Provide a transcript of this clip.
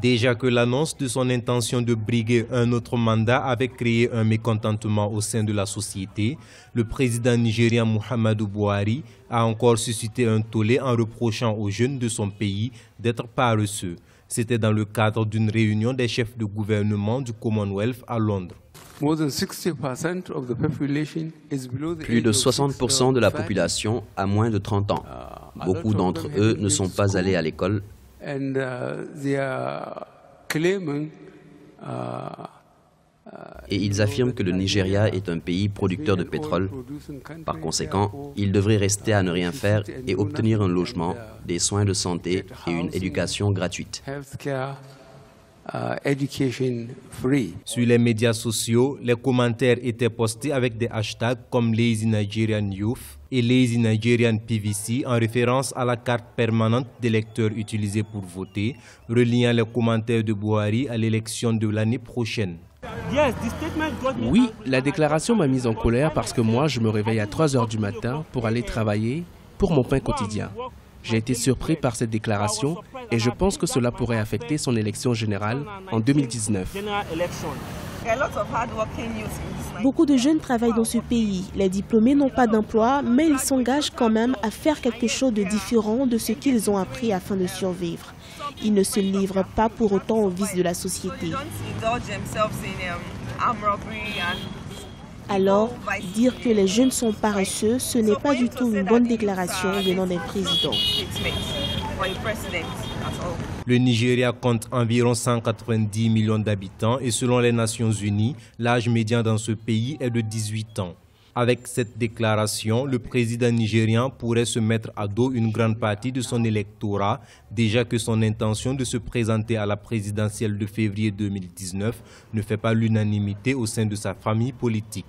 Déjà que l'annonce de son intention de briguer un autre mandat avait créé un mécontentement au sein de la société, le président nigérien Muhammadu Buhari a encore suscité un tollé en reprochant aux jeunes de son pays d'être paresseux. C'était dans le cadre d'une réunion des chefs de gouvernement du Commonwealth à Londres. Plus de 60% de la population a moins de 30 ans. Beaucoup d'entre eux ne sont pas allés à l'école. Et ils affirment que le Nigeria est un pays producteur de pétrole. Par conséquent, ils devraient rester à ne rien faire et obtenir un logement, des soins de santé et une éducation gratuite. Sur les médias sociaux, les commentaires étaient postés avec des hashtags comme Lazy Nigerian Youth et Lazy Nigerian PVC en référence à la carte permanente d'électeurs utilisée pour voter, reliant les commentaires de Buhari à l'élection de l'année prochaine. Oui, la déclaration m'a mise en colère parce que moi, je me réveille à 3 h du matin pour aller travailler pour mon pain quotidien. J'ai été surpris par cette déclaration et je pense que cela pourrait affecter son élection générale en 2019. Beaucoup de jeunes travaillent dans ce pays. Les diplômés n'ont pas d'emploi, mais ils s'engagent quand même à faire quelque chose de différent de ce qu'ils ont appris afin de survivre. Ils ne se livrent pas pour autant aux vices de la société. Alors, dire que les jeunes sont paresseux, ce n'est pas du tout une bonne déclaration venant d'un président. Le Nigeria compte environ 190 millions d'habitants et selon les Nations Unies, l'âge médian dans ce pays est de 18 ans. Avec cette déclaration, le président nigérian pourrait se mettre à dos une grande partie de son électorat, déjà que son intention de se présenter à la présidentielle de février 2019 ne fait pas l'unanimité au sein de sa famille politique.